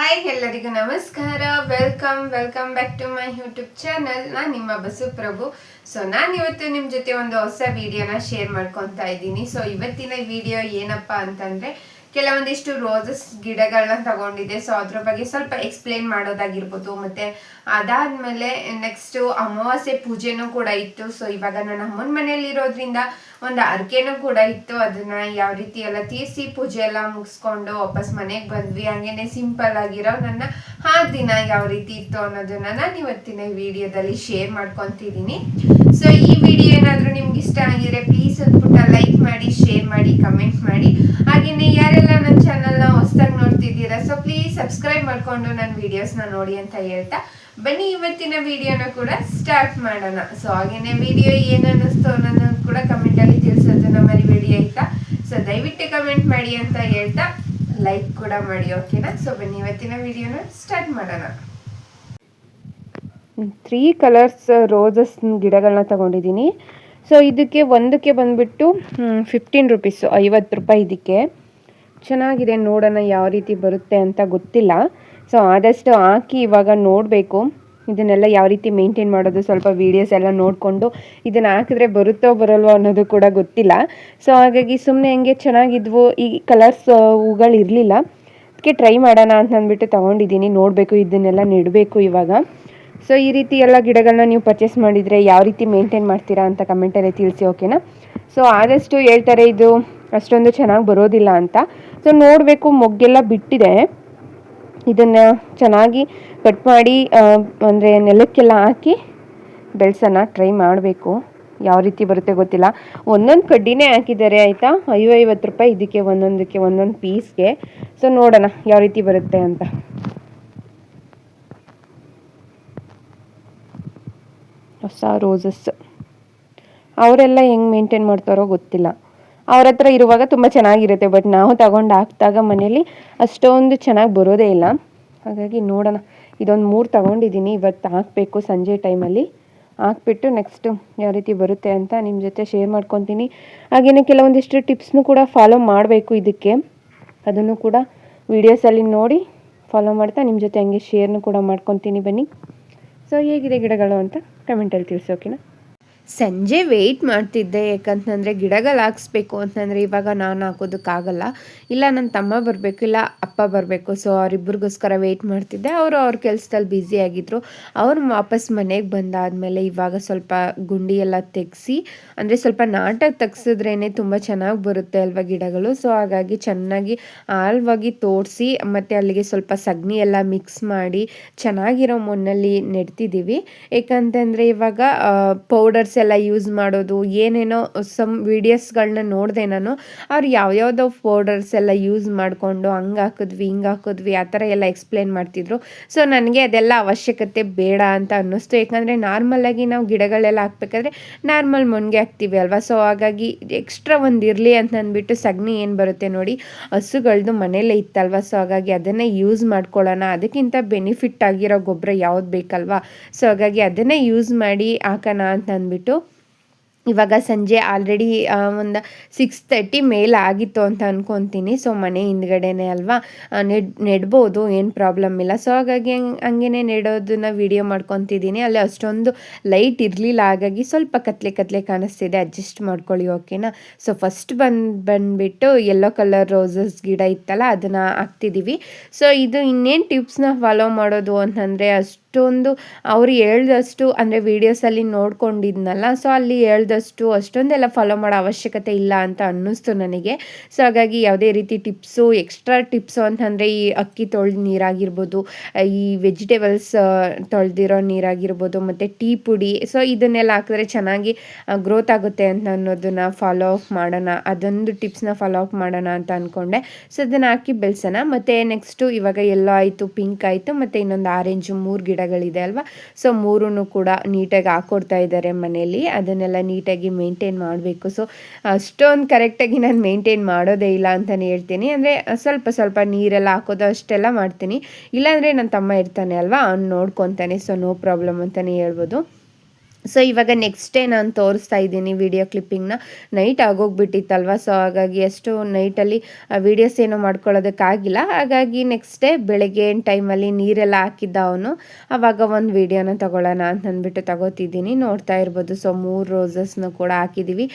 Hi ಎಲ್ಲರಿಗೂ ನಮಸ್ಕಾರ. Welcome back to my YouTube channel. ನಾನು ನಿಮ್ಮ ಬಸುಪ್ರಭು. ಸೊ ನಾನು ಇವತ್ತು ನಿಮ್ಮ ಜೊತೆ ಒಂದು ಹೊಸ ವಿಡಿಯೋನ ಶೇರ್ ಮಾಡ್ಕೊತಾ ಇದ್ದೀನಿ. ಸೊ ಇವತ್ತಿನ ವಿಡಿಯೋ ಏನಪ್ಪ ಅಂತಂದರೆ ಕೆಲವೊಂದಿಷ್ಟು ರೋಸಸ್ ಗಿಡಗಳನ್ನ ತಗೊಂಡಿದ್ದೆ. ಸೊ ಅದ್ರ ಬಗ್ಗೆ ಸ್ವಲ್ಪ ಎಕ್ಸ್ಪ್ಲೇನ್ ಮಾಡೋದಾಗಿರ್ಬೋದು. ಮತ್ತು ಅದಾದಮೇಲೆ ನೆಕ್ಸ್ಟು ಅಮಾವಾಸ್ಯೆ ಪೂಜೆನೂ ಕೂಡ ಇತ್ತು. ಸೊ ಇವಾಗ ನನ್ನ ಅಮ್ಮನ ಮನೆಯಲ್ಲಿರೋದ್ರಿಂದ ಒಂದು ಅರ್ಕೆನೂ ಕೂಡ ಇತ್ತು. ಅದನ್ನು ಯಾವ ರೀತಿ ಎಲ್ಲ ತೀರಿಸಿ ಪೂಜೆ ಎಲ್ಲ ಮುಗಿಸ್ಕೊಂಡು ವಾಪಸ್ ಮನೆಗೆ ಬಂದ್ವಿ. ಹಾಗೇನೆ ಸಿಂಪಲ್ ಆಗಿರೋ ನನ್ನ ಆ ದಿನ ಯಾವ ರೀತಿ ಇತ್ತು ಅನ್ನೋದನ್ನ ನಾನು ಇವತ್ತಿನ ವಿಡಿಯೋದಲ್ಲಿ ಶೇರ್ ಮಾಡ್ಕೊತಿದ್ದೀನಿ. ಸೊ ಈ ವಿಡಿಯೋ ಏನಾದರೂ ನಿಮ್ಗೆ ಇಷ್ಟ ಆಗಿದ್ರೆ ಪ್ಲೀಸ್ ಒಂದು ಪುಟ್ಟ ಲೈಕ್ ಮಾಡಿ, ಶೇರ್ ಮಾಡಿ, ಕಮೆಂಟ್ ಮಾಡಿ. ಹಾಗೆಯೇ ಯಾರೆಲ್ಲ ನನ್ನ ಚಾನಲ್ನ ಹೊಸದಾಗಿ ನೋಡ್ತಿದ್ದೀರಾ ಸೊ ಪ್ಲೀಸ್ ಸಬ್ಸ್ಕ್ರೈಬ್ ಮಾಡಿಕೊಂಡು ನನ್ನ ವಿಡಿಯೋಸ್ನ ನೋಡಿ ಅಂತ ಹೇಳ್ತಾ ಬನ್ನಿ ಇವತ್ತಿನ ವಿಡಿಯೋನ ಕೂಡ ಸ್ಟಾರ್ಟ್ ಮಾಡೋಣ. ಸೊ ಹಾಗೇನೆ ವಿಡಿಯೋ ಏನು ಅನ್ನಿಸ್ತು ಅನ್ನೋದನ್ನು ಕೂಡ ಕಮೆಂಟಲ್ಲಿ ತಿಳಿಸೋದನ್ನ ಮರಿಬೇಡಿ ಆಯ್ತಾ. ಸೊ ದಯವಿಟ್ಟು ಕಮೆಂಟ್ ಮಾಡಿ ಅಂತ ಹೇಳ್ತಾ ಲೈಕ್ ಕೂಡ ಮಾಡಿ, ಓಕೆನಾ. ಸೊ ಬನ್ನಿ ಇವತ್ತಿನ ವಿಡಿಯೋನ ಸ್ಟಾರ್ಟ್ ಮಾಡೋಣ. 3 ಕಲರ್ಸ್ ರೋಸಸ್ ಗಿಡಗಳನ್ನ ತಗೊಂಡಿದ್ದೀನಿ. ಸೊ ಇದಕ್ಕೆ ಒಂದಕ್ಕೆ ಬಂದುಬಿಟ್ಟು 15 ರುಪೀಸು, 50 ರೂಪಾಯಿ. ಇದಕ್ಕೆ ಚೆನ್ನಾಗಿದೆ, ನೋಡೋಣ ಯಾವ ರೀತಿ ಬರುತ್ತೆ ಅಂತ ಗೊತ್ತಿಲ್ಲ. ಸೊ ಆದಷ್ಟು ಹಾಕಿ ಇವಾಗ ನೋಡಬೇಕು ಇದನ್ನೆಲ್ಲ ಯಾವ ರೀತಿ ಮೇಂಟೈನ್ ಮಾಡೋದು. ಸ್ವಲ್ಪ ವೀಡಿಯೋಸ್ ಎಲ್ಲ ನೋಡಿಕೊಂಡು ಇದನ್ನು ಹಾಕಿದ್ರೆ ಬರುತ್ತೋ ಬರಲ್ವೋ ಅನ್ನೋದು ಕೂಡ ಗೊತ್ತಿಲ್ಲ. ಸೊ ಹಾಗಾಗಿ ಸುಮ್ಮನೆ ಹೆಂಗೆ ಚೆನ್ನಾಗಿದ್ವು, ಈ ಕಲರ್ಸ್ ಹೂಗಳು ಇರಲಿಲ್ಲ, ಅದಕ್ಕೆ ಟ್ರೈ ಮಾಡೋಣ ಅಂತ ಅಂದ್ಬಿಟ್ಟು ತೊಗೊಂಡಿದ್ದೀನಿ. ನೋಡಬೇಕು, ಇದನ್ನೆಲ್ಲ ನೆಡಬೇಕು ಇವಾಗ. ಸೊ ಈ ರೀತಿ ಎಲ್ಲ ಗಿಡಗಳನ್ನ ನೀವು ಪರ್ಚೇಸ್ ಮಾಡಿದರೆ ಯಾವ ರೀತಿ ಮೇಂಟೈನ್ ಮಾಡ್ತೀರಾ ಅಂತ ಕಮೆಂಟಲ್ಲಿ ತಿಳಿಸಿ, ಓಕೆನಾ. ಸೊ ಆದಷ್ಟು ಹೇಳ್ತಾರೆ ಇದು ಅಷ್ಟೊಂದು ಚೆನ್ನಾಗಿ ಬರೋದಿಲ್ಲ ಅಂತ. ಸೊ ನೋಡಬೇಕು, ಮೊಗ್ಗೆಲ್ಲ ಬಿಟ್ಟಿದೆ. ಇದನ್ನು ಚೆನ್ನಾಗಿ ಕಟ್ ಮಾಡಿ ಅಂದರೆ ನೆಲಕ್ಕೆಲ್ಲ ಹಾಕಿ ಬೆಳೆಸೋಣ, ಟ್ರೈ ಮಾಡಬೇಕು. ಯಾವ ರೀತಿ ಬರುತ್ತೆ ಗೊತ್ತಿಲ್ಲ. ಒಂದೊಂದು ಕಡ್ಡಿನೇ ಹಾಕಿದ್ದಾರೆ ಆಯಿತಾ. 50 ರೂಪಾಯಿ ಇದಕ್ಕೆ, ಒಂದೊಂದು ಪೀಸ್ಗೆ. ಸೊ ನೋಡೋಣ ಯಾವ ರೀತಿ ಬರುತ್ತೆ ಅಂತ. ಹೊಸ ರೋಸಸ್ ಅವರೆಲ್ಲ ಹೆಂಗೆ ಮೇಂಟೈನ್ ಮಾಡ್ತಾರೋ ಗೊತ್ತಿಲ್ಲ. ಅವ್ರ ಹತ್ರ ಇರುವಾಗ ತುಂಬ ಚೆನ್ನಾಗಿರುತ್ತೆ, ಬಟ್ ನಾವು ತಗೊಂಡು ಹಾಕಿದಾಗ ಮನೇಲಿ ಅಷ್ಟೊಂದು ಚೆನ್ನಾಗಿ ಬರೋದೇ ಇಲ್ಲ. ಹಾಗಾಗಿ ನೋಡೋಣ. ಇದೊಂದು 3 ತಗೊಂಡಿದ್ದೀನಿ, ಇವತ್ತು ಹಾಕಬೇಕು ಸಂಜೆ ಟೈಮಲ್ಲಿ. ಹಾಕ್ಬಿಟ್ಟು ನೆಕ್ಸ್ಟು ಯಾವ ರೀತಿ ಬರುತ್ತೆ ಅಂತ ನಿಮ್ಮ ಜೊತೆ ಶೇರ್ ಮಾಡ್ಕೊತೀನಿ. ಹಾಗೆಯೇ ಕೆಲವೊಂದಿಷ್ಟು ಟಿಪ್ಸ್ನೂ ಕೂಡ ಫಾಲೋ ಮಾಡಬೇಕು ಇದಕ್ಕೆ, ಅದನ್ನು ಕೂಡ ವೀಡಿಯೋಸಲ್ಲಿ ನೋಡಿ ಫಾಲೋ ಮಾಡ್ತಾ ನಿಮ್ಮ ಜೊತೆ ಹಂಗೆ ಶೇರ್ನು ಕೂಡ ಮಾಡ್ಕೊತೀನಿ. ಬನ್ನಿ. ಸೊ ಹೇಗಿದೆ ಗಿಡಗಳು ಅಂತ ಕಮೆಂಟಲ್ಲಿ ತಿಳಿಸಿ, ಓಕೆನಾ. ಸಂಜೆ ವೆಯ್ಟ್ ಮಾಡ್ತಿದ್ದೆ, ಯಾಕಂತಂದರೆ ಗಿಡಗಳು ಹಾಕ್ಸ್ಬೇಕು ಅಂತಂದರೆ ಇವಾಗ ನಾನು ಹಾಕೋದಕ್ಕಾಗಲ್ಲ. ಇಲ್ಲ ನನ್ನ ತಮ್ಮ ಬರಬೇಕು, ಇಲ್ಲ ಅಪ್ಪ ಬರಬೇಕು. ಸೊ ಅವರಿಬ್ಬರಿಗೋಸ್ಕರ ವೆಯ್ಟ್ ಮಾಡ್ತಿದ್ದೆ. ಅವ್ರ ಕೆಲಸದಲ್ಲಿ ಬ್ಯುಸಿಯಾಗಿದ್ದರು. ಅವ್ರು ವಾಪಸ್ ಮನೆಗೆ ಬಂದಾದಮೇಲೆ ಇವಾಗ ಸ್ವಲ್ಪ ಗುಂಡಿ ಎಲ್ಲ ತೆಗೆಸಿ, ಅಂದರೆ ಸ್ವಲ್ಪ ನಾಟಾಗಿ ತೆಗ್ಸಿದ್ರೇ ತುಂಬ ಚೆನ್ನಾಗಿ ಬರುತ್ತೆ ಅಲ್ವಾ ಗಿಡಗಳು. ಸೊ ಹಾಗಾಗಿ ಚೆನ್ನಾಗಿ ಆಳವಾಗಿ ತೋಡಿಸಿ ಮತ್ತು ಅಲ್ಲಿಗೆ ಸ್ವಲ್ಪ ಸಗಣಿ ಎಲ್ಲ ಮಿಕ್ಸ್ ಮಾಡಿ ಚೆನ್ನಾಗಿರೋ ಮಣ್ಣಲ್ಲಿ ನೆಡ್ತಿದ್ದೀವಿ. ಏಕಂತಂದರೆ ಇವಾಗ ಪೌಡರ್ಸ್ ಎಲ್ಲ ಯೂಸ್ ಮಾಡೋದು ಏನೇನೋ ಸಮ್ ವೀಡಿಯೋಸ್ಗಳನ್ನ ನೋಡಿದೆ ನಾನು. ಅವ್ರು ಯಾವ್ಯಾವುದೋ ಪೌಡರ್ಸ್ ಎಲ್ಲ ಯೂಸ್ ಮಾಡಿಕೊಂಡು ಹಂಗೆ ಹಾಕಿದ್ವಿ ಆ ಥರ ಎಲ್ಲ ಎಕ್ಸ್ಪ್ಲೇನ್ ಮಾಡ್ತಿದ್ರು. ಸೊ ನನಗೆ ಅದೆಲ್ಲ ಅವಶ್ಯಕತೆ ಬೇಡ ಅಂತ ಅನ್ನಿಸ್ತು. ಯಾಕಂದರೆ ನಾರ್ಮಲಾಗಿ ನಾವು ಗಿಡಗಳೆಲ್ಲ ಹಾಕ್ಬೇಕಾದ್ರೆ ನಾರ್ಮಲ್ ಮಣ್ಣಿಗೆ ಹಾಕ್ತೀವಿ ಅಲ್ವಾ. ಸೊ ಹಾಗಾಗಿ ಎಕ್ಸ್ಟ್ರಾ ಒಂದು ಇರಲಿ ಅಂತ ಅಂದ್ಬಿಟ್ಟು ಸಗಣಿ ಏನು ಬರುತ್ತೆ ನೋಡಿ, ಹಸುಗಳದ್ದು ಮನೆಯಲ್ಲೇ ಇತ್ತಲ್ವ. ಸೊ ಹಾಗಾಗಿ ಅದನ್ನೇ ಯೂಸ್ ಮಾಡ್ಕೊಳ್ಳೋಣ, ಅದಕ್ಕಿಂತ ಬೆನಿಫಿಟ್ ಆಗಿರೋ ಗೊಬ್ಬರ ಯಾವ್ದು ಬೇಕಲ್ವಾ. ಸೊ ಹಾಗಾಗಿ ಅದನ್ನೇ ಯೂಸ್ ಮಾಡಿ ಹಾಕೋಣ ಅಂತ ಅಂದ್ಬಿಟ್ಟು ಇವಾಗ ಸಂಜೆ ಆಲ್ರೆಡಿ ಒಂದು 6:30 ಮೇಲೆ ಆಗಿತ್ತು ಅಂತ ಅಂದ್ಕೊತೀನಿ. ಸೊ ಮನೆ ಹಿಂದ್ಗಡೆನೇ ಅಲ್ವಾ, ನೆಡ್ಬೋದು, ಏನು ಪ್ರಾಬ್ಲಮ್ ಇಲ್ಲ. ಸೊ ಹಾಗಾಗಿ ಹಂಗೇ ನೆಡೋದನ್ನ ವಿಡಿಯೋ ಮಾಡ್ಕೊತಿದ್ದೀನಿ. ಅಲ್ಲಿ ಅಷ್ಟೊಂದು ಲೈಟ್ ಇರಲಿಲ್ಲ, ಹಾಗಾಗಿ ಸ್ವಲ್ಪ ಕತ್ಲೆ ಕಾಣಿಸ್ತಿದೆ, ಅಡ್ಜಸ್ಟ್ ಮಾಡ್ಕೊಳ್ಳಿ, ಓಕೆನಾ. ಸೊ ಫಸ್ಟ್ ಬಂದುಬಿಟ್ಟು ಯೆಲ್ಲೋ ಕಲರ್ ರೋಸಸ್ ಗಿಡ ಇತ್ತಲ್ಲ ಅದನ್ನು ಹಾಕ್ತಿದ್ದೀವಿ. ಸೊ ಇದು ಇನ್ನೇನು ಟಿಪ್ಸ್ನ ಫಾಲೋ ಮಾಡೋದು ಅಂತಂದರೆ ಅಷ್ಟೊಂದು ಅವ್ರು ಹೇಳ್ದಷ್ಟು, ಅಂದರೆ ವೀಡಿಯೋಸಲ್ಲಿ ನೋಡ್ಕೊಂಡಿದ್ನಲ್ಲ, ಸೊ ಅಲ್ಲಿ ಹೇಳ್ದಷ್ಟು ಅಷ್ಟೊಂದೆಲ್ಲ ಫಾಲೋ ಮಾಡೋ ಅವಶ್ಯಕತೆ ಇಲ್ಲ ಅಂತ ಅನ್ನಿಸ್ತು ನನಗೆ. ಸೊ ಹಾಗಾಗಿ ಯಾವುದೇ ರೀತಿ ಟಿಪ್ಸು, ಎಕ್ಸ್ಟ್ರಾ ಟಿಪ್ಸು ಅಂತಂದರೆ ಈ ಅಕ್ಕಿ ತೊಳೆದ ನೀರಾಗಿರ್ಬೋದು, ಈ ವೆಜಿಟೇಬಲ್ಸ್ ತೊಳೆದಿರೋ ನೀರಾಗಿರ್ಬೋದು, ಮತ್ತು ಟೀ ಪುಡಿ, ಸೊ ಇದನ್ನೆಲ್ಲ ಹಾಕಿದ್ರೆ ಚೆನ್ನಾಗಿ ಗ್ರೋತ್ ಆಗುತ್ತೆ ಅಂತ ಅನ್ನೋದನ್ನು ಫಾಲೋ ಅಪ್ ಮಾಡೋಣ, ಅದೊಂದು ಟಿಪ್ಸ್ನ ಫಾಲೋ ಅಪ್ ಮಾಡೋಣ ಅಂತ ಅಂದ್ಕೊಂಡೆ. ಸೊ ಅದನ್ನು ಹಾಕಿ ಬೆಳೆಸೋಣ. ಮತ್ತು ನೆಕ್ಸ್ಟು ಇವಾಗ ಎಲ್ಲೋ ಆಯಿತು, ಪಿಂಕ್ ಆಯಿತು, ಮತ್ತು ಇನ್ನೊಂದು ಆರೆಂಜು 3 ಗಿಡಗಳಿದೆ ಅಲ್ವಾ. ಸೊ 3 ಕೂಡ ನೀಟಾಗಿ ಹಾಕ್ಕೊಡ್ತಾ ಇದ್ದಾರೆ ಮನೆಯಲ್ಲಿ. ಅದನ್ನೆಲ್ಲ ನೀಟಾಗಿ ಮೇಂಟೈನ್ ಮಾಡಬೇಕು. ಸೊ ಅಷ್ಟೊಂದು ಕರೆಕ್ಟಾಗಿ ನಾನು ಮೇಂಟೈನ್ ಮಾಡೋದೇ ಇಲ್ಲ ಅಂತಲೇ ಹೇಳ್ತೀನಿ. ಅಂದರೆ ಸ್ವಲ್ಪ ನೀರೆಲ್ಲ ಹಾಕೋದು ಅಷ್ಟೆಲ್ಲ ಮಾಡ್ತೀನಿ. ಇಲ್ಲಾಂದರೆ ನನ್ನ ತಮ್ಮ ಇರ್ತಾನೆ ಅಲ್ವಾ, ಅವ್ನು ನೋಡ್ಕೊತಾನೆ. ಸೊ ನೋ ಪ್ರಾಬ್ಲಮ್ ಅಂತಲೇ ಹೇಳ್ಬೋದು. ಸೊ ಇವಾಗ ನೆಕ್ಸ್ಟ್ ಡೇ ನಾನು ತೋರಿಸ್ತಾ ಇದ್ದೀನಿ ವಿಡಿಯೋ ಕ್ಲಿಪ್ಪಿಂಗ್ನ. ನೈಟ್ ಆಗೋಗ್ಬಿಟ್ಟಿತ್ತಲ್ವ, ಸೊ ಹಾಗಾಗಿ ಅಷ್ಟು ನೈಟಲ್ಲಿ ವೀಡಿಯೋಸ್ ಏನೋ ಮಾಡ್ಕೊಳ್ಳೋದಕ್ಕಾಗಿಲ್ಲ. ಹಾಗಾಗಿ ನೆಕ್ಸ್ಟ್ ಡೇ ಬೆಳಗ್ಗೆ ಟೈಮಲ್ಲಿ ನೀರೆಲ್ಲ ಹಾಕಿದ್ದ ಅವನು, ಆವಾಗ ಒಂದು ವೀಡಿಯೋನ ತಗೊಳ್ಳೋಣ ಅಂತಂದ್ಬಿಟ್ಟು ತಗೋತಿದ್ದೀನಿ. ನೋಡ್ತಾ ಇರ್ಬೋದು. ಸೊ 3 ರೋಸಸ್ನ ಕೂಡ ಹಾಕಿದ್ದೀವಿ.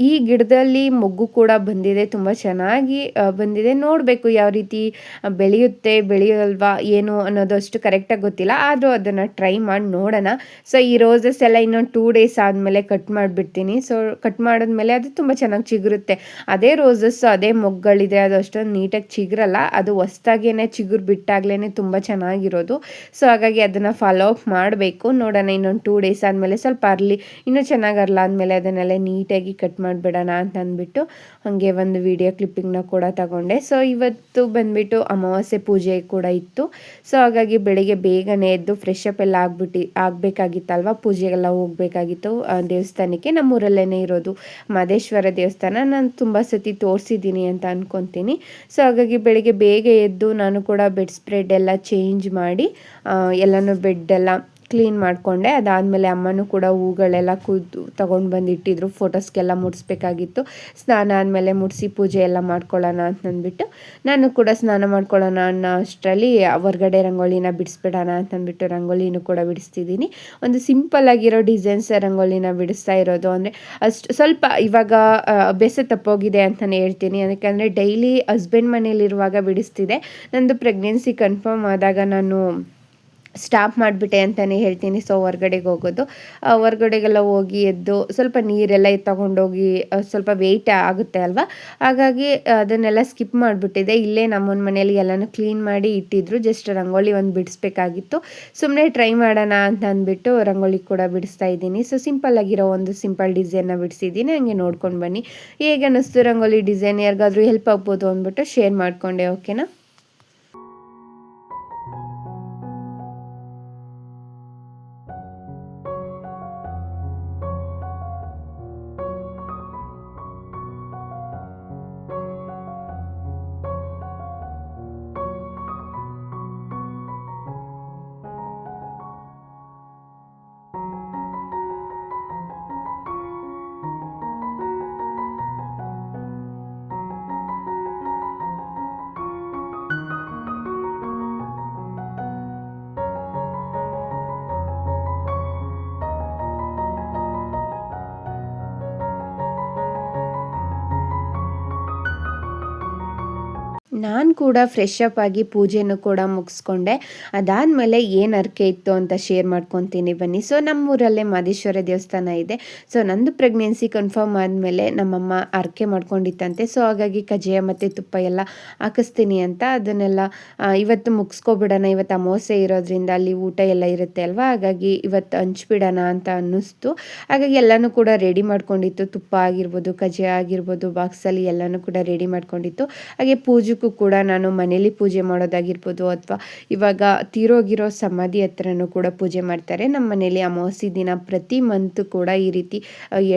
ಈ ಗಿಡದಲ್ಲಿ ಮೊಗ್ಗು ಕೂಡ ಬಂದಿದೆ, ತುಂಬ ಚೆನ್ನಾಗಿ ಬಂದಿದೆ. ನೋಡಬೇಕು ಯಾವ ರೀತಿ ಬೆಳೆಯಲ್ವಾ ಏನು ಅನ್ನೋದು ಅಷ್ಟು ಕರೆಕ್ಟಾಗಿ ಗೊತ್ತಿಲ್ಲ, ಆದರೂ ಅದನ್ನು ಟ್ರೈ ಮಾಡಿ ನೋಡೋಣ. ಸೊ ಈ ರೋಸಸ್ ಎಲ್ಲ ಇನ್ನೊಂದು 2 ಡೇಸ್ ಆದಮೇಲೆ ಕಟ್ ಮಾಡಿಬಿಡ್ತೀನಿ. ಸೊ ಕಟ್ ಮಾಡಿದ್ಮೇಲೆ ಅದು ತುಂಬ ಚೆನ್ನಾಗಿ ಚಿಗುರುತ್ತೆ. ಅದೇ ರೋಸಸ್ ಅದೇ ಮೊಗ್ಗಳಿದೆ, ಅದು ಅಷ್ಟೊಂದು ನೀಟಾಗಿ ಚಿಗುರಲ್ಲ, ಅದು ಹೊಸ್ದಾಗೇ ಚಿಗುರು ಬಿಟ್ಟಾಗ್ಲೇ ತುಂಬ ಚೆನ್ನಾಗಿರೋದು. ಸೊ ಹಾಗಾಗಿ ಅದನ್ನು ಫಾಲೋ ಅಪ್ ಮಾಡಬೇಕು. ನೋಡೋಣ ಇನ್ನೊಂದು 2 ಡೇಸ್ ಆದಮೇಲೆ ಸ್ವಲ್ಪ ಅರಳಿ ಇನ್ನೂ ಚೆನ್ನಾಗಿ ಅರಳಾದ್ಮೇಲೆ ಅದನ್ನೆಲ್ಲ ನೀಟಾಗಿ ಕಟ್ ಮಾಡಿಬಿಡೋಣ ಅಂತ ಅಂದ್ಬಿಟ್ಟು ಹಾಗೆ ಒಂದು ವಿಡಿಯೋ ಕ್ಲಿಪ್ಪಿಂಗ್ನ ಕೂಡ ತಗೊಂಡೆ. ಸೊ ಇವತ್ತು ಬಂದುಬಿಟ್ಟು ಅಮಾವಾಸ್ಯೆ ಪೂಜೆ ಕೂಡ ಇತ್ತು. ಸೊ ಹಾಗಾಗಿ ಬೆಳಿಗ್ಗೆ ಬೇಗನೆ ಎದ್ದು ಫ್ರೆಶ್ ಅಪ್ ಎಲ್ಲ ಆಗಬೇಕಾಗಿತ್ತಲ್ವ, ಪೂಜೆಗೆಲ್ಲ ಹೋಗಬೇಕಾಗಿತ್ತು ದೇವಸ್ಥಾನಕ್ಕೆ. ನಮ್ಮೂರಲ್ಲೇ ಇರೋದು ಮಹದೇಶ್ವರ ದೇವಸ್ಥಾನ, ನಾನು ತುಂಬ ಸತಿ ತೋರಿಸಿದ್ದೀನಿ ಅಂತ ಅಂದ್ಕೊತೀನಿ. ಸೊ ಹಾಗಾಗಿ ಬೆಳಿಗ್ಗೆ ಬೇಗ ಎದ್ದು ನಾನು ಕೂಡ ಬೆಡ್ ಸ್ಪ್ರೆಡ್ ಎಲ್ಲ ಚೇಂಜ್ ಮಾಡಿ ಎಲ್ಲನೂ ಬೆಡ್ಡೆಲ್ಲ ಕ್ಲೀನ್ ಮಾಡಿಕೊಂಡೆ. ಅದಾದಮೇಲೆ ಅಮ್ಮನೂ ಕೂಡ ಹೂಗಳೆಲ್ಲ ತೊಗೊಂಡು ಬಂದು ಇಟ್ಟಿದ್ರು, ಫೋಟೋಸ್ಗೆಲ್ಲ ಮುಡಿಸ್ಬೇಕಾಗಿತ್ತು. ಸ್ನಾನ ಆದಮೇಲೆ ಮುಡಿಸಿ ಪೂಜೆ ಎಲ್ಲ ಮಾಡ್ಕೊಳ್ಳೋಣ ಅಂತಂದ್ಬಿಟ್ಟು ನಾನು ಕೂಡ ಸ್ನಾನ ಮಾಡ್ಕೊಳ್ಳೋಣ ಅನ್ನೋ ಅಷ್ಟರಲ್ಲಿ ಹೊರ್ಗಡೆ ರಂಗೋಲಿನ ಬಿಡಿಸ್ಬಿಡೋಣ ಅಂತಂದ್ಬಿಟ್ಟು ರಂಗೋಲಿನೂ ಕೂಡ ಬಿಡಿಸ್ತಿದ್ದೀನಿ. ಒಂದು ಸಿಂಪಲ್ ಆಗಿರೋ ಡಿಸೈನ್ಸ್ ರಂಗೋಲಿನ ಬಿಡಿಸ್ತಾ ಇರೋದು. ಅಂದರೆ ಅಷ್ಟು ಸ್ವಲ್ಪ ಇವಾಗ ಅಭ್ಯಾಸ ತಪ್ಪೋಗಿದೆ ಅಂತಲೇ ಹೇಳ್ತೀನಿ. ಯಾಕಂದರೆ ಡೈಲಿ ಹಸ್ಬೆಂಡ್ ಮನೇಲಿರುವಾಗ ಬಿಡಿಸ್ತಿದ್ದೆ. ನಂದು ಪ್ರೆಗ್ನೆನ್ಸಿ ಕನ್ಫರ್ಮ್ ಆದಾಗ ನಾನು ಸ್ಟಾಪ್ ಮಾಡಿಬಿಟ್ಟೆ ಅಂತಲೇ ಹೇಳ್ತೀನಿ. ಸೊ ಹೊರ್ಗಡೆಗೆ ಹೋಗೋದು, ಹೊರ್ಗಡೆಗೆಲ್ಲ ಹೋಗಿ ಎದ್ದು ಸ್ವಲ್ಪ ನೀರೆಲ್ಲ ತೊಗೊಂಡೋಗಿ ಸ್ವಲ್ಪ ವೆಯ್ಟ್ ಆಗುತ್ತೆ ಅಲ್ವಾ, ಹಾಗಾಗಿ ಅದನ್ನೆಲ್ಲ ಸ್ಕಿಪ್ ಮಾಡಿಬಿಟ್ಟಿದೆ. ಇಲ್ಲೇ ನಮ್ಮನ ಮನೇಲಿ ಎಲ್ಲನೂ ಕ್ಲೀನ್ ಮಾಡಿ ಇಟ್ಟಿದ್ರು, ಜಸ್ಟ್ ರಂಗೋಲಿ ಒಂದು ಬಿಡಿಸ್ಬೇಕಾಗಿತ್ತು. ಸುಮ್ಮನೆ ಟ್ರೈ ಮಾಡೋಣ ಅಂತ ಅಂದ್ಬಿಟ್ಟು ರಂಗೋಲಿ ಕೂಡ ಬಿಡಿಸ್ತಾ ಇದ್ದೀನಿ. ಸೊ ಸಿಂಪಲ್ಲಾಗಿರೋ ಒಂದು ಸಿಂಪಲ್ ಡಿಸೈನ್ನ ಬಿಡಿಸಿದ್ದೀನಿ. ಹಂಗೆ ನೋಡ್ಕೊಂಡು ಬನ್ನಿ ಹೇಗೆ ಅನ್ನಿಸ್ತು ರಂಗೋಲಿ ಡಿಸೈನ್, ಯಾರಿಗಾದ್ರೂ ಹೆಲ್ಪ್ ಆಗ್ಬೋದು ಅಂದ್ಬಿಟ್ಟು ಶೇರ್ ಮಾಡಿಕೊಂಡೆ. ಓಕೆನಾ. ನಾನು ಕೂಡ ಫ್ರೆಶ್ ಅಪ್ ಆಗಿ ಪೂಜೆನೂ ಕೂಡ ಮುಗಿಸ್ಕೊಂಡೆ. ಅದಾದಮೇಲೆ ಏನು ಹರಕೆ ಇತ್ತು ಅಂತ ಶೇರ್ ಮಾಡ್ಕೊತೀನಿ ಬನ್ನಿ. ಸೊ ನಮ್ಮೂರಲ್ಲೇ ಮಹದೇಶ್ವರ ದೇವಸ್ಥಾನ ಇದೆ. ಸೊ ನಂದು ಪ್ರೆಗ್ನೆನ್ಸಿ ಕನ್ಫರ್ಮ್ ಆದಮೇಲೆ ನಮ್ಮಮ್ಮ ಹರಕೆ ಮಾಡ್ಕೊಂಡಿತ್ತಂತೆ. ಸೊ ಹಾಗಾಗಿ ಕಜ್ಜಾಯ ಮತ್ತು ತುಪ್ಪ ಎಲ್ಲ ಹಾಕಿಸ್ತೀನಿ ಅಂತ ಅದನ್ನೆಲ್ಲ ಇವತ್ತು ಮುಗಿಸ್ಕೊಬಿಡೋಣ. ಇವತ್ತು ಅಮಾವಾಸ್ಯೆ ಇರೋದ್ರಿಂದ ಅಲ್ಲಿ ಊಟ ಎಲ್ಲ ಇರುತ್ತೆ ಅಲ್ವಾ, ಹಾಗಾಗಿ ಇವತ್ತು ಹಂಚ್ಬಿಡೋಣ ಅಂತ ಅನ್ನಿಸ್ತು. ಹಾಗಾಗಿ ಎಲ್ಲನೂ ಕೂಡ ರೆಡಿ ಮಾಡ್ಕೊಂಡಿತ್ತು, ತುಪ್ಪ ಆಗಿರ್ಬೋದು, ಕಜ್ಜಾಯ ಆಗಿರ್ಬೋದು, ಬಾಕ್ಸಲ್ಲಿ ಎಲ್ಲನೂ ಕೂಡ ರೆಡಿ ಮಾಡ್ಕೊಂಡಿತ್ತು. ಹಾಗೆ ಪೂಜೆಗೂ ಕೂಡ ನಾನು ಮನೇಲಿ ಪೂಜೆ ಮಾಡೋದಾಗಿರ್ಬೋದು, ಅಥವಾ ಇವಾಗ ತೀರೋಗಿರೋ ಸಮಾಧಿ ಹತ್ರನೂ ಕೂಡ ಪೂಜೆ ಮಾಡ್ತಾರೆ ನಮ್ಮ ಮನೇಲಿ. ಅಮಾವಾಸ್ಯೆ ದಿನ ಪ್ರತಿ ಮಂತ್ ಕೂಡ ಈ ರೀತಿ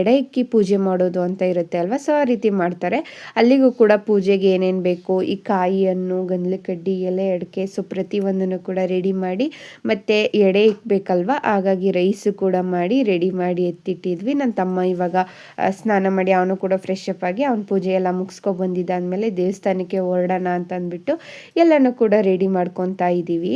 ಎಡೆ ಇಕ್ಕಿ ಪೂಜೆ ಮಾಡೋದು ಅಂತ ಇರುತ್ತೆ ಅಲ್ವಾ, ಸೊ ಆ ರೀತಿ ಮಾಡ್ತಾರೆ. ಅಲ್ಲಿಗೂ ಕೂಡ ಪೂಜೆಗೆ ಏನೇನು ಬೇಕು, ಈ ಕಾಯಿ, ಹಣ್ಣು, ಗಂಧದ ಕಡ್ಡಿ, ಎಲೆ, ಅಡಿಕೆ, ಸೊ ಪ್ರತಿಯೊಂದನ್ನು ಕೂಡ ರೆಡಿ ಮಾಡಿ, ಮತ್ತು ಎಡೆ ಇಕ್ಬೇಕಲ್ವ, ಹಾಗಾಗಿ ರೈಸು ಕೂಡ ಮಾಡಿ ರೆಡಿ ಮಾಡಿ ಎತ್ತಿಟ್ಟಿದ್ವಿ. ನನ್ನ ತಮ್ಮ ಇವಾಗ ಸ್ನಾನ ಮಾಡಿ ಅವನು ಕೂಡ ಫ್ರೆಶ್ ಅಪ್ ಆಗಿ ಅವನ ಪೂಜೆ ಎಲ್ಲ ಮುಗಿಸ್ಕೊಬಂದಿದ್ದಾದಮೇಲೆ ದೇವಸ್ಥಾನಕ್ಕೆ ಹೊರಡೋಣ ಅಂತ ಅಂದ್ಬಿಟ್ಟು ಎಲ್ಲನೂ ಕೂಡ ರೆಡಿ ಮಾಡ್ಕೊತಾ ಇದ್ದೀವಿ.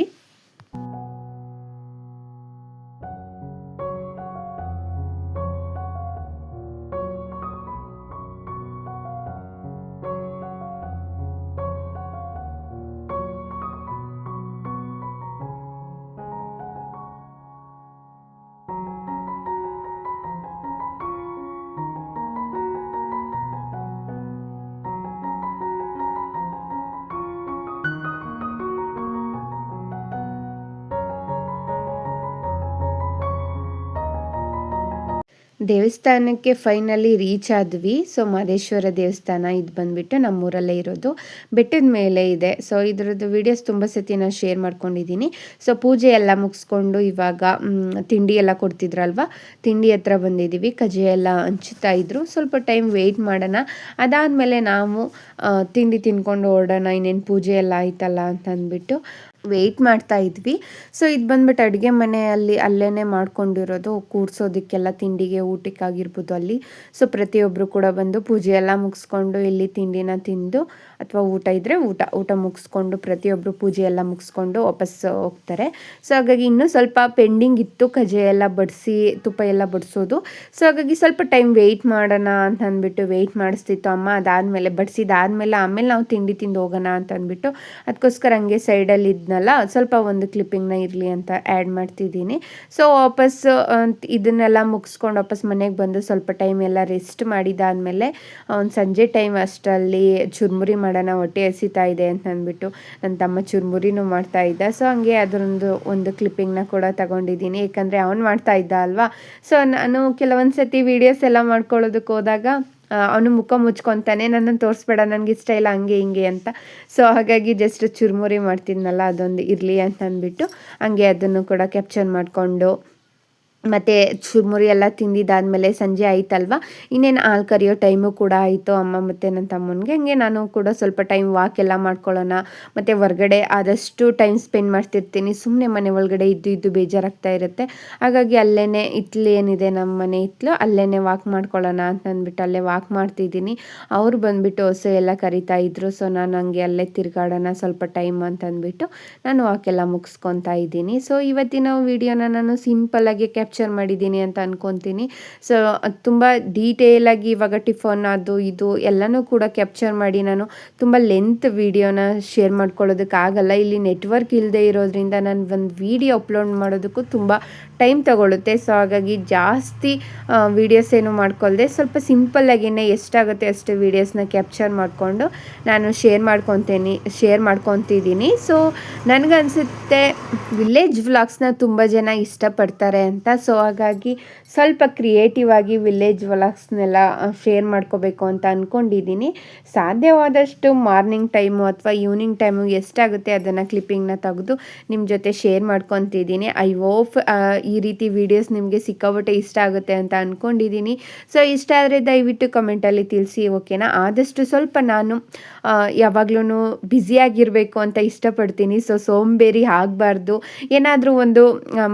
ದೇವಸ್ಥಾನಕ್ಕೆ ಫೈನಲಿ ರೀಚ್ ಆದ್ವಿ. ಸೊ ಮಹದೇಶ್ವರ ದೇವಸ್ಥಾನ ಇದು ಬಂದುಬಿಟ್ಟು ನಮ್ಮೂರಲ್ಲೇ ಇರೋದು, ಬೆಟ್ಟದ ಮೇಲೆ ಇದೆ. ಸೊ ಇದರದ್ದು ವೀಡಿಯೋಸ್ ತುಂಬ ಸತಿ ನಾನು ಶೇರ್ ಮಾಡ್ಕೊಂಡಿದ್ದೀನಿ. ಸೊ ಪೂಜೆ ಎಲ್ಲ ಮುಗಿಸ್ಕೊಂಡು ಇವಾಗ ತಿಂಡಿ ಎಲ್ಲ ಕೊಡ್ತಿದ್ರಲ್ವ, ತಿಂಡಿ ಹತ್ರ ಬಂದಿದ್ದೀವಿ. ಕಜ್ಜಾಯ ಎಲ್ಲ ಹಂಚುತ್ತಾ ಇದ್ರು, ಸ್ವಲ್ಪ ಟೈಮ್ ವೆಯ್ಟ್ ಮಾಡೋಣ, ಅದಾದಮೇಲೆ ನಾವು ತಿಂಡಿ ತಿನ್ಕೊಂಡು ಹೊರಡೋಣ, ಇನ್ನೇನು ಪೂಜೆ ಎಲ್ಲ ಆಯ್ತಲ್ಲ ಅಂತ ಅಂದ್ಬಿಟ್ಟು ವೆಯ್ಟ್ ಮಾಡ್ತಾ ಇದ್ವಿ. ಸೊ ಇದು ಬಂದ್ಬಿಟ್ಟು ಅಡುಗೆ ಮನೆಯಲ್ಲಿ ಅಲ್ಲೇ ಮಾಡ್ಕೊಂಡಿರೋದು, ಕೂಡ್ಸೋದಕ್ಕೆಲ್ಲ ತಿಂಡಿಗೆ ಊಟಕ್ಕಾಗಿರ್ಬೋದು ಅಲ್ಲಿ. ಸೊ ಪ್ರತಿಯೊಬ್ಬರು ಕೂಡ ಬಂದು ಪೂಜೆ ಎಲ್ಲ ಮುಗಿಸ್ಕೊಂಡು ಇಲ್ಲಿ ತಿಂಡಿನ ತಿಂದು ಅಥವಾ ಊಟ ಇದ್ದರೆ ಊಟ ಮುಗಿಸ್ಕೊಂಡು ಪ್ರತಿಯೊಬ್ಬರು ಪೂಜೆ ಎಲ್ಲ ಮುಗಿಸ್ಕೊಂಡು ವಾಪಸ್ ಹೋಗ್ತಾರೆ. ಸೊ ಹಾಗಾಗಿ ಇನ್ನೂ ಸ್ವಲ್ಪ ಪೆಂಡಿಂಗ್ ಇತ್ತು ಕಜ್ಜಾಯ ಎಲ್ಲ ಬಡಿಸಿ ತುಪ್ಪ ಎಲ್ಲ ಬಡಿಸೋದು. ಸೊ ಹಾಗಾಗಿ ಸ್ವಲ್ಪ ಟೈಮ್ ವೆಯ್ಟ್ ಮಾಡೋಣ ಅಂತ ಅಂದ್ಬಿಟ್ಟು ವೆಯ್ಟ್ ಮಾಡಿಸ್ತಿತ್ತು ಅಮ್ಮ. ಅದಾದಮೇಲೆ ಬಡಿಸಿದಾದ್ಮೇಲೆ ಆಮೇಲೆ ನಾವು ತಿಂಡಿ ತಿಂದು ಹೋಗೋಣ ಅಂತ ಅಂದ್ಬಿಟ್ಟು ಅದಕ್ಕೋಸ್ಕರ ಹಂಗೆ ಸೈಡಲ್ಲಿ ಇದ್ನಲ್ಲ ಸ್ವಲ್ಪ ಒಂದು ಕ್ಲಿಪ್ಪಿಂಗ್ನ ಇರಲಿ ಅಂತ ಆ್ಯಡ್ ಮಾಡ್ತಿದ್ದೀನಿ. ಸೊ ವಾಪಸ್ ಇದನ್ನೆಲ್ಲ ಮುಗಿಸ್ಕೊಂಡು ವಾಪಸ್ ಮನೆಗೆ ಬಂದು ಸ್ವಲ್ಪ ಟೈಮ್ ಎಲ್ಲ ರೆಸ್ಟ್ ಮಾಡಿದಾದಮೇಲೆ ಒಂದು ಸಂಜೆ ಟೈಮ್ ಅಷ್ಟರಲ್ಲಿ ಚುರುಮುರಿ ಮಾಡೋಣ, ಹೊಟ್ಟೆ ಹಸಿತಾ ಇದೆ ಅಂತ ಅಂದ್ಬಿಟ್ಟು ನನ್ನ ತಮ್ಮ ಚುರುಮುರಿನೂ ಮಾಡ್ತಾ ಇದ್ದ. ಸೊ ಹಂಗೆ ಅದರೊಂದು ಒಂದು ಕ್ಲಿಪ್ಪಿಂಗ್ನ ಕೂಡ ತಗೊಂಡಿದ್ದೀನಿ, ಏಕೆಂದರೆ ಅವನು ಮಾಡ್ತಾ ಇದ್ದ ಅಲ್ವಾ. ಸೊ ನಾನು ಕೆಲವೊಂದು ಸತಿ ವೀಡಿಯೋಸ್ ಎಲ್ಲ ಮಾಡ್ಕೊಳ್ಳೋದಕ್ಕೆ ಹೋದಾಗ ಅವನು ಮುಖ ಮುಚ್ಕೊತಾನೆ, ನನ್ನನ್ನು ತೋರಿಸ್ಬೇಡ, ನನಗೆ ಇಷ್ಟ ಇಲ್ಲ ಹಂಗೆ ಹಿಂಗೆ ಅಂತ. ಸೊ ಹಾಗಾಗಿ ಜಸ್ಟ್ ಚುರುಮುರಿ ಮಾಡ್ತಿದ್ನಲ್ಲ ಅದೊಂದು ಇರಲಿ ಅಂತ ಅಂದ್ಬಿಟ್ಟು ಹಂಗೆ ಅದನ್ನು ಕೂಡ ಕ್ಯಾಪ್ಚರ್ ಮಾಡಿಕೊಂಡು ಮತ್ತು ಚುರುಮುರಿ ಎಲ್ಲ ತಿಂದಿದ್ದಾದಮೇಲೆ ಸಂಜೆ ಆಯ್ತಲ್ವ, ಇನ್ನೇನು ಹಾಲು ಕರಿಯೋ ಟೈಮು ಕೂಡ ಆಯಿತು ಅಮ್ಮ ಮತ್ತು ನನ್ನ ತಮ್ಮನಿಗೆ. ಹಂಗೆ ನಾನು ಕೂಡ ಸ್ವಲ್ಪ ಟೈಮ್ ವಾಕ್ ಎಲ್ಲ ಮಾಡ್ಕೊಳ್ಳೋಣ, ಮತ್ತು ಹೊರ್ಗಡೆ ಆದಷ್ಟು ಟೈಮ್ ಸ್ಪೆಂಡ್ ಮಾಡ್ತಿರ್ತೀನಿ. ಸುಮ್ಮನೆ ಮನೆ ಒಳಗಡೆ ಇದ್ದು ಬೇಜಾರಾಗ್ತಾ ಇರುತ್ತೆ. ಹಾಗಾಗಿ ಅಲ್ಲೇ ಹಿತ್ಲು ಏನಿದೆ ನಮ್ಮ ಮನೆ ಹಿತ್ಲು, ಅಲ್ಲೇ ವಾಕ್ ಮಾಡ್ಕೊಳ್ಳೋಣ ಅಂತ ಅಂದ್ಬಿಟ್ಟು ಅಲ್ಲೇ ವಾಕ್ ಮಾಡ್ತಿದ್ದೀನಿ. ಅವರು ಬಂದುಬಿಟ್ಟು ಹೊಸು ಎಲ್ಲ ಕರಿತಾ ಇದ್ರು. ಸೊ ನಾನು ಹಂಗೆ ಅಲ್ಲೇ ತಿರುಗಾಡೋಣ ಸ್ವಲ್ಪ ಟೈಮ್ ಅಂತ ಅಂದ್ಬಿಟ್ಟು ನಾನು ವಾಕೆಲ್ಲ ಮುಗಿಸ್ಕೊತಾ ಇದ್ದೀನಿ. ಸೊ ಇವತ್ತಿನ ವೀಡಿಯೋನ ನಾನು ಸಿಂಪಲ್ಲಾಗಿ ಕ್ಯಾಪ್ಚರ್ ಮಾಡಿದ್ದೀನಿ ಅಂತ ಅನ್ಕೊತೀನಿ. ಸೊ ತುಂಬ ಡೀಟೇಲಾಗಿ ಇವಾಗ ಟಿಫನ್ ಅದು ಇದು ಎಲ್ಲನೂ ಕೂಡ ಕ್ಯಾಪ್ಚರ್ ಮಾಡಿ ನಾನು ತುಂಬ ಲೆಂತ್ ವೀಡಿಯೋನ ಶೇರ್ ಮಾಡ್ಕೊಳ್ಳೋದಕ್ಕಾಗಲ್ಲ. ಇಲ್ಲಿ ನೆಟ್ವರ್ಕ್ ಇಲ್ಲದೆ ಇರೋದ್ರಿಂದ ನಾನು ಒಂದು ವೀಡಿಯೋ ಅಪ್ಲೋಡ್ ಮಾಡೋದಕ್ಕೂ ತುಂಬ ಟೈಮ್ ತಗೊಳ್ಳುತ್ತೆ. ಸೊ ಹಾಗಾಗಿ ಜಾಸ್ತಿ ವೀಡಿಯೋಸ್ ಏನು ಮಾಡ್ಕೊಳ್ದೆ ಸ್ವಲ್ಪ ಸಿಂಪಲ್ಲಾಗಿಯೇ ಎಷ್ಟಾಗುತ್ತೆ ಅಷ್ಟು ವೀಡಿಯೋಸ್ನ ಕ್ಯಾಪ್ಚರ್ ಮಾಡಿಕೊಂಡು ನಾನು ಶೇರ್ ಮಾಡ್ಕೊತಿದ್ದೀನಿ. ಸೊ ನನಗನ್ಸುತ್ತೆ ವಿಲೇಜ್ ವ್ಲಾಗ್ಸ್ನ ತುಂಬ ಜನ ಇಷ್ಟಪಡ್ತಾರೆ ಅಂತ. ಸೊ ಹಾಗಾಗಿ ಸ್ವಲ್ಪ ಕ್ರಿಯೇಟಿವ್ ಆಗಿ ವಿಲೇಜ್ ವ್ಲಾಗ್ಸ್ನೆಲ್ಲ ಶೇರ್ ಮಾಡ್ಕೋಬೇಕು ಅಂತ ಅಂದ್ಕೊಂಡಿದ್ದೀನಿ. ಸಾಧ್ಯವಾದಷ್ಟು ಮಾರ್ನಿಂಗ್ ಟೈಮು ಅಥವಾ ಈವ್ನಿಂಗ್ ಟೈಮು ಎಷ್ಟಾಗುತ್ತೆ ಅದನ್ನು ಕ್ಲಿಪ್ಪಿಂಗ್ನ ತೆಗೆದು ನಿಮ್ಮ ಜೊತೆ ಶೇರ್ ಮಾಡ್ಕೊತಿದ್ದೀನಿ. ಐ ಹೋಪ್ ಈ ರೀತಿ ವೀಡಿಯೋಸ್ ನಿಮಗೆ ಸಿಕ್ಕಾಪಟ್ಟೆ ಇಷ್ಟ ಆಗುತ್ತೆ ಅಂತ ಅಂದ್ಕೊಂಡಿದ್ದೀನಿ. ಸೊ ಇಷ್ಟ ಆದರೆ ದಯವಿಟ್ಟು ಕಮೆಂಟಲ್ಲಿ ತಿಳಿಸಿ, ಓಕೆನಾ. ಆದಷ್ಟು ಸ್ವಲ್ಪ ನಾನು ಯಾವಾಗ್ಲೂ ಬ್ಯುಸಿಯಾಗಿರಬೇಕು ಅಂತ ಇಷ್ಟಪಡ್ತೀನಿ. ಸೊ ಸೋಂಬೇರಿ ಆಗಬಾರ್ದು, ಏನಾದರೂ ಒಂದು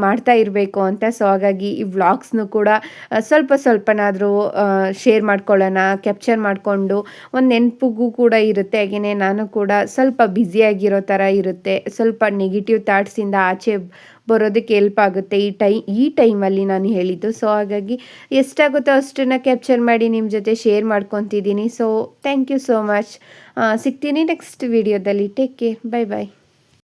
ಮಾಡ್ತಾ ಇರಬೇಕು ಅಂತ. ಸೊ ಹಾಗಾಗಿ ಈ ವ್ಲಾಗ್ಸ್ನು ಕೂಡ ಸ್ವಲ್ಪನಾದರೂ ಶೇರ್ ಮಾಡ್ಕೊಳ್ಳೋಣ, ಕ್ಯಾಪ್ಚರ್ ಮಾಡಿಕೊಂಡು ಒಂದು ನೆನಪಿಗೂ ಕೂಡ ಇರುತ್ತೆ. ಹಾಗೆಯೇ ನಾನು ಕೂಡ ಸ್ವಲ್ಪ ಬ್ಯುಸಿಯಾಗಿರೋ ಥರ ಇರುತ್ತೆ, ಸ್ವಲ್ಪ ನೆಗೆಟಿವ್ ಥಾಟ್ಸಿಂದ ಆಚೆ ಬರೋದಕ್ಕೆ ಹೆಲ್ಪ್ ಆಗುತ್ತೆ ಈ ಟೈಮಲ್ಲಿ ನಾನು ಹೇಳಿದ್ದು. ಸೊ ಹಾಗಾಗಿ ಎಷ್ಟಾಗುತ್ತೋ ಅಷ್ಟನ್ನು ಕ್ಯಾಪ್ಚರ್ ಮಾಡಿ ನಿಮ್ಮ ಜೊತೆ ಶೇರ್ ಮಾಡ್ಕೊತಿದ್ದೀನಿ. So thank you so much. ಸಿಗ್ತೀನಿ ನೆಕ್ಸ್ಟ್ ವಿಡಿಯೋದಲ್ಲಿ. ಟೇಕ್ ಕೇರ್, ಬೈ ಬಾಯ್.